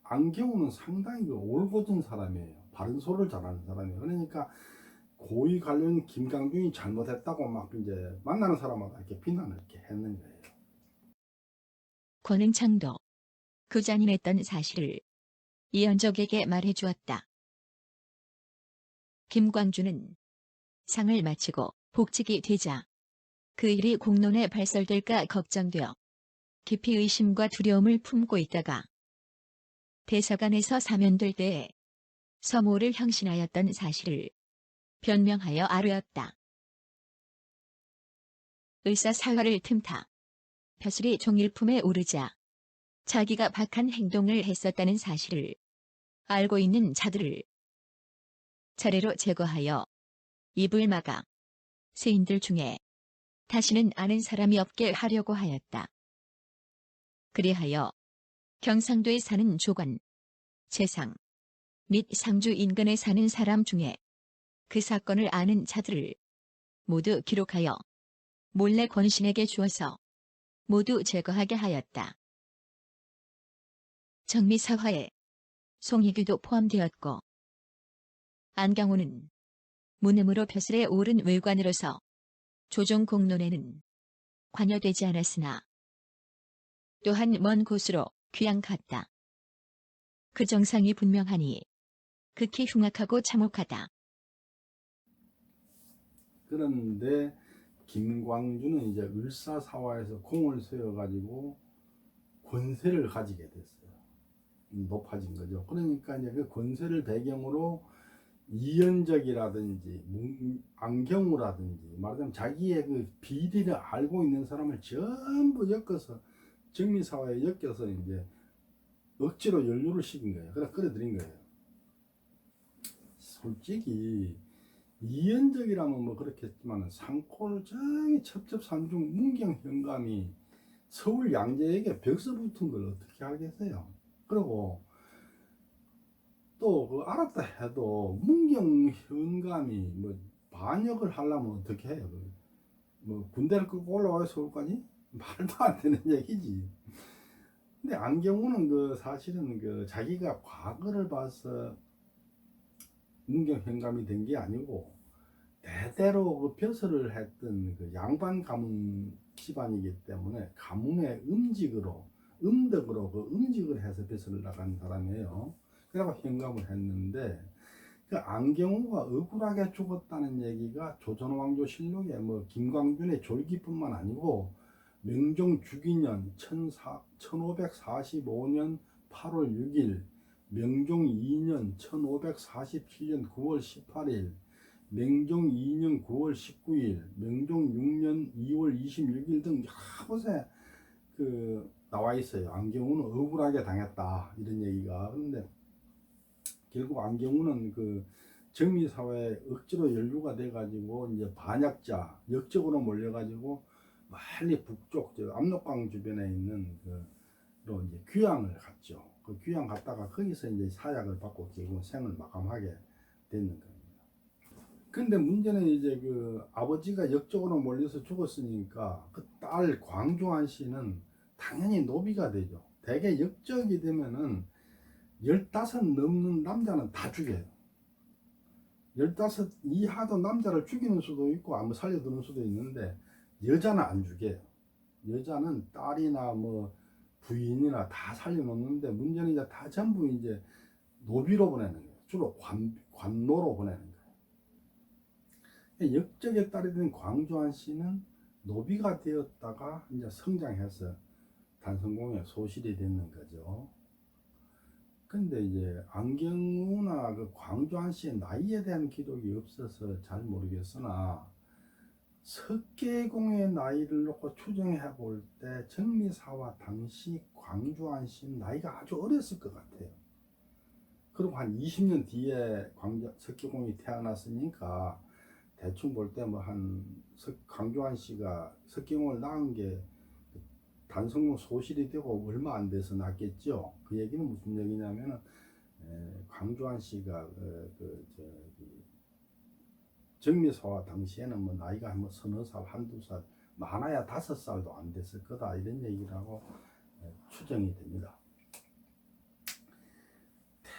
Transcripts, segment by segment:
안경우는 상당히 그 올곧은 사람이에요. 바른 소리를 잘하는 사람이에요. 그러니까 고위 관련 김강준이 잘못했다고 막 이제 만나는 사람마다 이렇게 비난을 이렇게 했는 거예요. 권은창도 그 잔인했던 사실을 이현적에게 말해 주었다. 김광준은 상을 마치고 복직이 되자 그 일이 공론에 발설될까 걱정되어 깊이 의심과 두려움을 품고 있다가 대사관에서 사면될 때에 서모를 형신하였던 사실을 변명하여 아뢰었다. 의사사화를 틈타 벼슬이 종일품에 오르자 자기가 박한 행동을 했었다는 사실을 알고 있는 자들을 차례로 제거하여 입을 막아 세인들 중에 다시는 아는 사람이 없게 하려고 하였다. 그리하여 경상도에 사는 조관, 재상 및 상주 인근에 사는 사람 중에 그 사건을 아는 자들을 모두 기록하여 몰래 권신에게 주어서 모두 제거하게 하였다. 정미사화에 송희규도 포함되었고 안경호는 무능으로 벼슬에 오른 외관으로서 조정 공론에는 관여되지 않았으나 또한 먼 곳으로 귀양 갔다. 그 정상이 분명하니 극히 흉악하고 참혹하다. 그런데 김광준은 이제 을사사화에서 공을 세워가지고 권세를 가지게 됐어요. 높아진 거죠. 그러니까 이제 그 권세를 배경으로 이현적이라든지 안경우라든지 말하자면 자기의 그 비리를 알고 있는 사람을 전부 엮어서 정미사화에 엮여서 이제 억지로 연루를 시킨 거예요. 그래 끌어들인 거예요. 솔직히 이현적이라면 뭐 그렇겠지만 상코를 저기 첩첩산중 문경 현감이 서울 양재에게 벽서 붙은 걸 어떻게 알겠어요? 그리고 또 그 알았다 해도 문경 현감이 뭐 반역을 하려면 어떻게 해요? 뭐 군대를 끌고 올라와야 서울까지? 말도 안 되는 얘기지. 근데 안경우는 그 사실은 그 자기가 과거를 봐서 문경 현감이 된 게 아니고 대대로 그 벼슬을 했던 그 양반 가문 집안이기 때문에 가문의 음덕으로 그 음직을 해서 벼슬을 나간 사람이에요. 그래서 현감을 했는데 그 안경우가 억울하게 죽었다는 얘기가 조선왕조실록에 뭐 김광준의 졸기뿐만 아니고 명종 주기년 1545년 8월 6일, 명종 2년 1547년 9월 18일, 명종 2년 9월 19일, 명종 6년 2월 26일 등 여러 곳에 그 나와 있어요. 안경우는 억울하게 당했다 이런 얘기가. 그런데 결국 안경우는 그 정미사회에 억지로 연루가 돼가지고 이제 반역자 역적으로 몰려가지고 멀리 북쪽 저 압록강 주변에 있는 그로 이제 귀양을 갔죠. 그 귀양 갔다가 거기서 이제 사약을 받고 결국 생을 마감하게 되는 겁니다. 근데 문제는 이제 그 아버지가 역적으로 몰려서 죽었으니까 그 딸 광주한 씨는 당연히 노비가 되죠. 대개 역적이 되면은 15 넘는 남자는 다 죽여요. 15 이하도 남자를 죽이는 수도 있고 아무 살려두는 수도 있는데 여자는 안 죽여요. 여자는 딸이나 뭐 부인이나 다 살려놓는데 문제는 이제 다 전부 이제 노비로 보내는 거예요. 주로 관노로 보내는 거예요. 역적의 딸이 된 광주한 씨는 노비가 되었다가 이제 성장해서 단성공에 소실이 되는 거죠. 근데 이제 안경우나 그 광주한 씨의 나이에 대한 기록이 없어서 잘 모르겠으나 석계공의 나이를 놓고 추정해 볼 때 정미사와 당시 광주한 씨는 나이가 아주 어렸을 것 같아요. 그리고 한 20년 뒤에 석계공이 태어났으니까 대충 볼 때 뭐 한 광주한 씨가 석계공을 낳은 게 단성공 소실이 되고 얼마 안 돼서 낳겠죠. 그 얘기는 무슨 얘기냐면은 광주한 씨가 정미사와 당시에는 뭐 나이가 뭐 서너 살, 한두 살, 많아야 5살도 안 됐을 거다 이런 얘기라고 추정이 됩니다.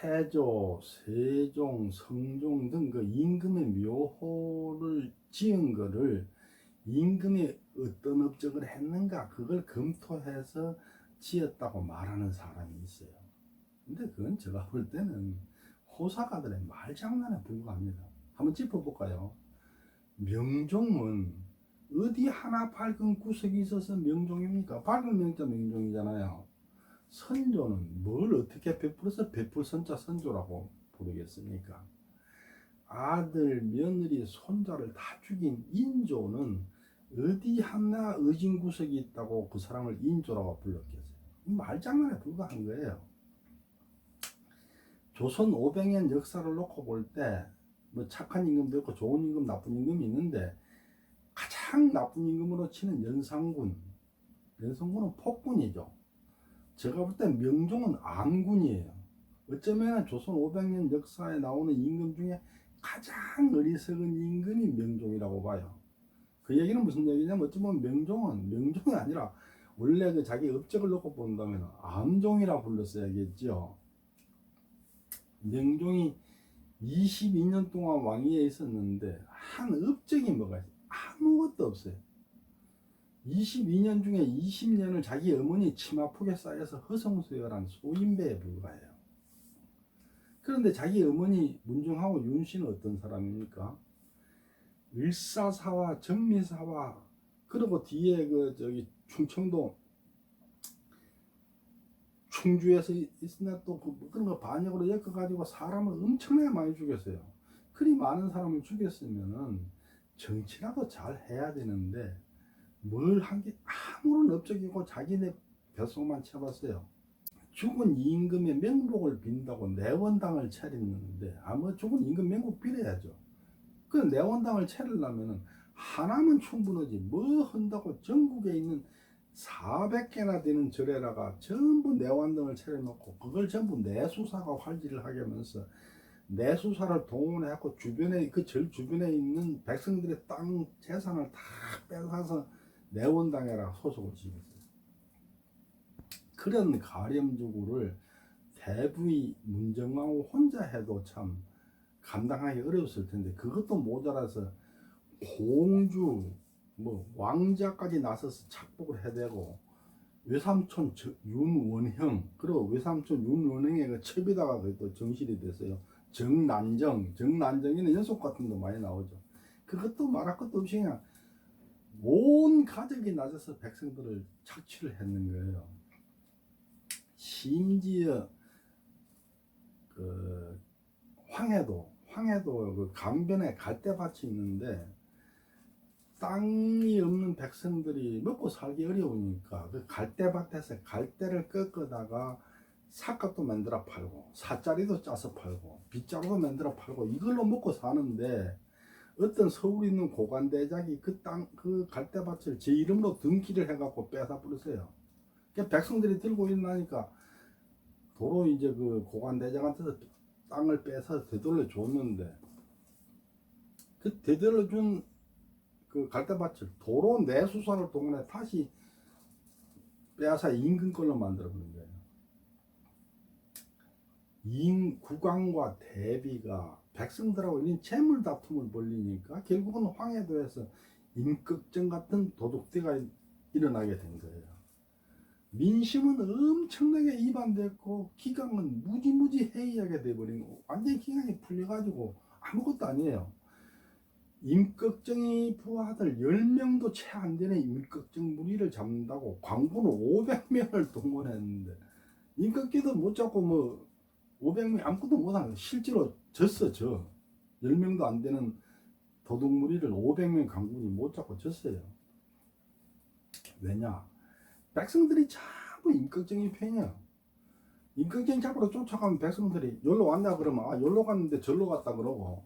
태조, 세종, 성종 등 그 임금의 묘호를 지은 거를 임금이 어떤 업적을 했는가 그걸 검토해서 지었다고 말하는 사람이 있어요. 근데 그건 제가 볼 때는 호사가들의 말장난에 불과합니다. 한번 짚어볼까요? 명종은 어디 하나 밝은 구석이 있어서 명종입니까? 밝은 명자 명종이잖아요. 선조는 뭘 어떻게 베풀어서 베풀선자 선조라고 부르겠습니까? 아들, 며느리, 손자를 다 죽인 인조는 어디 하나 의진구석이 있다고 그 사람을 인조라고 불렀겠어요. 말장난에 불과한 거예요. 조선 500년 역사를 놓고 볼 때 뭐 착한 임금도 있고 좋은 임금, 나쁜 임금이 있는데 가장 나쁜 임금으로 치는 연산군. 연산군은 폭군이죠. 제가 볼 때 명종은 안군이에요. 어쩌면 조선 500년 역사에 나오는 임금 중에 가장 어리석은 임금이 명종이라고 봐요. 그 얘기는 무슨 얘기냐면 어쩌면 명종이 아니라 원래 그 자기 업적을 놓고 본다면 암종이라 불렀어야겠죠. 명종이 22년 동안 왕위에 있었는데 한 업적이 뭐가 있어요? 아무것도 없어요. 22년 중에 20년을 자기 어머니 치마폭에 쌓여서 허송세월한 소인배에 불과해요. 그런데 자기 어머니 문중하고 윤씨는 어떤 사람입니까? 을사사와 정미사와 그리고 뒤에 그 저기 충청도 충주에서 있으나 또 그런 거 반역으로 엮어가지고 사람을 엄청나게 많이 죽였어요. 그리 많은 사람을 죽였으면은 정치라도 잘 해야 되는데 뭘 한 게 아무런 업적이고 자기네 뱃속만 채웠어요. 죽은 임금의 명복을 빈다고 내원당을 차리는데 아무 죽은 임금 명복 빌어야죠. 그 내원당을 차리려면은 하나면 충분하지 뭐 한다고 전국에 있는 400개나 되는 절에다가 전부 내원당을 차려놓고 그걸 전부 내수사가 활지를 하게 하면서 내수사를 동원해갖고 주변에 그 절 주변에 있는 백성들의 땅 재산을 다 뺏어서 내원당에다가 소속을 지었어요. 그런 가렴주구를 대부의 문정왕후 혼자 해도 참 감당하기 어려웠을 텐데 그것도 모자라서 공주 뭐 왕자까지 나서서 착복을 해대고 외삼촌 윤원형 그리고 외삼촌 윤원형의 그 첩에다가 또 정실이 됐어요. 정난정에는 연속 같은 거 많이 나오죠. 그것도 말할 것도 없이 그냥 온 가족이 나서서 백성들을 착취를 했는 거예요. 심지어 그 황해도 그 강변에 갈대밭이 있는데 땅이 없는 백성들이 먹고 살기 어려우니까 그 갈대밭에서 갈대를 꺾어다가 삿갓도 만들어 팔고 사짜리도 짜서 팔고 빗자루도 만들어 팔고 이걸로 먹고 사는데 어떤 서울에 있는 고관대작이 그 갈대밭을 제 이름으로 등기를 해갖고 뺏어 버렸어요. 그러니까 백성들이 들고 일어나니까 도로 이제 그 고관대작한테서 땅을 빼서 되돌려 줬는데 그 되돌려 준 그 갈대밭을 도로 내수사를 동원해 다시 빼앗아 임금 걸로 만들어 버린 거예요. 국왕과 대비가 백성들하고 이런 재물 다툼을 벌리니까 결국은 황해도에서 임꺽정 같은 도둑대가 일어나게 된 거예요. 민심은 엄청나게 이반됐고 기강은 무지무지 해이하게 돼버린 거 완전히 기강이 풀려가지고 아무것도 아니에요. 임꺽정이 부하들 10명도 채 안 되는 임꺽정 무리를 잡는다고 광군을 500명을 동원했는데 임꺽기도 못 잡고 뭐 500명 아무것도 못하는 실제로 졌어. 10명도 안 되는 도둑 무리를 500명 강군이 못 잡고 졌어요. 왜냐? 백성들이 전부 임꺽정이 편이야. 임꺽정 잡으러 쫓아가면 백성들이 여기로 왔냐 그러면 아 여기로 갔는데 절로 갔다 그러고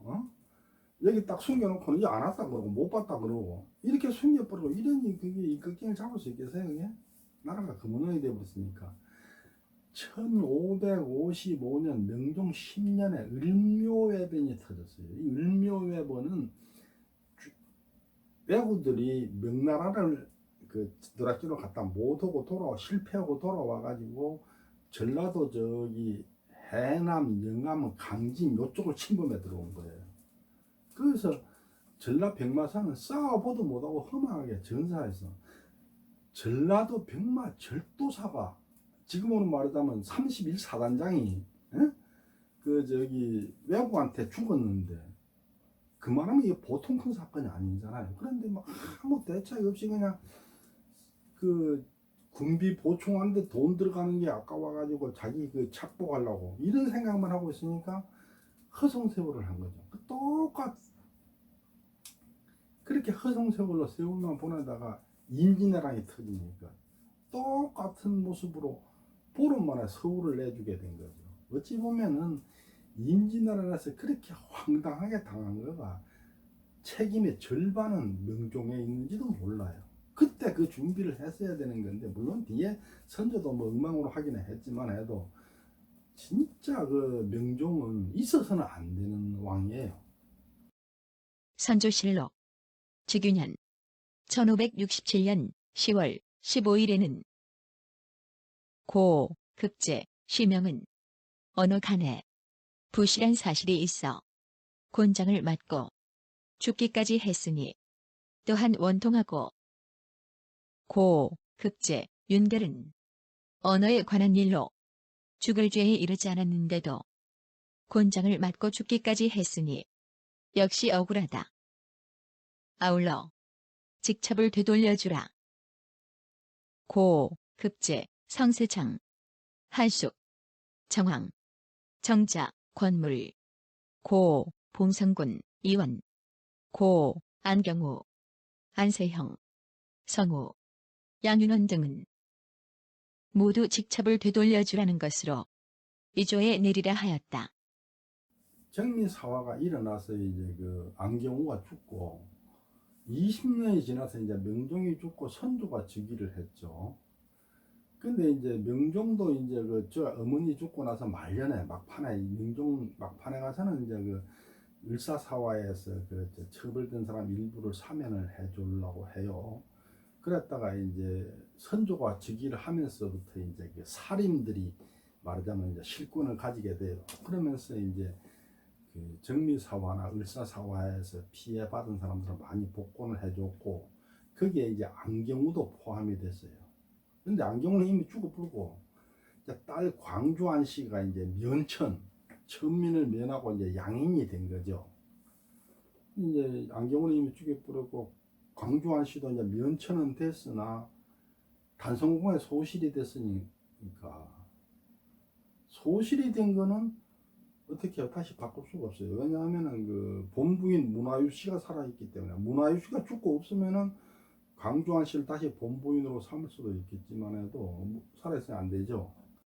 여기 딱 숨겨놓고는 이제 안 왔다 그러고 못 봤다 그러고 이렇게 숨겨버리고 이러니 그게 임꺽정을 잡을 수 있겠어요? 그게? 나라가 금원원이 되어버렸으니까 1555년 명종 10년에 을묘회변이 터졌어요. 이 을묘회변은 왜구들이 명나라를 그 드라키로 갔다 못 오고 실패하고 돌아와 가지고 전라도 저기 해남, 영암, 강진 요쪽을 침범해 들어온 거예요. 그래서 전라 백마산은 싸워보도 못하고 험하게 전사해서 전라도 백마 절도사가 지금으로 말하자면 31사단장이 그 저기 외국한테 죽었는데 그 말하면 이게 보통 큰 사건이 아니잖아요. 그런데 뭐 아무 대책 없이 그냥 그 군비 보충하는데 돈 들어가는 게 아까워가지고 자기 그 착복하려고 이런 생각만 하고 있으니까 허송세월을 한 거죠. 그렇게 허송세월로 세월만 보내다가 임진왜란이 터지니까 똑같은 모습으로 보름 만에 서울을 내주게 된 거죠. 어찌 보면은 임진왜란에서 그렇게 황당하게 당한 거가 책임의 절반은 명종에 있는지도 몰라요. 그때 그 준비를 했어야 되는 건데, 물론 뒤에 선조도 뭐 엉망으로 하기는 했지만 해도 진짜 그 명종은 있어서는 안 되는 왕이에요. 선조실록 즉위년 1567년 10월 15일에는 고 급제 시명은 어느 간에 부실한 사실이 있어 곤장을 맞고 죽기까지 했으니 또한 원통하고 고 급제 윤결은 언어에 관한 일로 죽을 죄에 이르지 않았는데도 곤장을 맞고 죽기까지 했으니 역시 억울하다. 아울러 직첩을 되돌려주라. 고 급제 성세창 한숙 정황 정자 권물 고 봉성군 이원 고 안경우 안세형 성우 양윤원 등은 모두 직첩을 되돌려주라는 것으로 위조에 내리라 하였다. 정미사화가 일어나서 이제 그 안경우가 죽고 20년이 지나서 이제 명종이 죽고 선조가 즉위를 했죠. 근데 이제 명종도 이제 그 저 어머니 죽고 나서 말년에 막판에 명종 막판에 가서는 이제 그 을사사화에서 그 처벌된 사람 일부를 사면을 해주려고 해요. 그랬다가 이제 선조가 즉위를 하면서부터 이제 그 살인들이 말하자면 이제 실권을 가지게 돼요. 그러면서 이제 그 정미사화나 을사사화에서 피해받은 사람들을 많이 복권을 해줬고 거기에 이제 안경우도 포함이 됐어요. 근데 안경우는 이미 죽어버리고 딸 광주안 씨가 이제 천민을 면하고 이제 양인이 된 거죠. 이제 안경우는 이미 죽여버리고 광주안 씨도 이제 면천은 됐으나 단성공에 소실이 됐으니까 소실이 된 거는 어떻게 다시 바꿀 수가 없어요. 왜냐하면은 그 본부인 문화유 씨가 살아있기 때문에 문화유 씨가 죽고 없으면은 광주안 씨를 다시 본부인으로 삼을 수도 있겠지만 해도 살아있으면 안 되죠.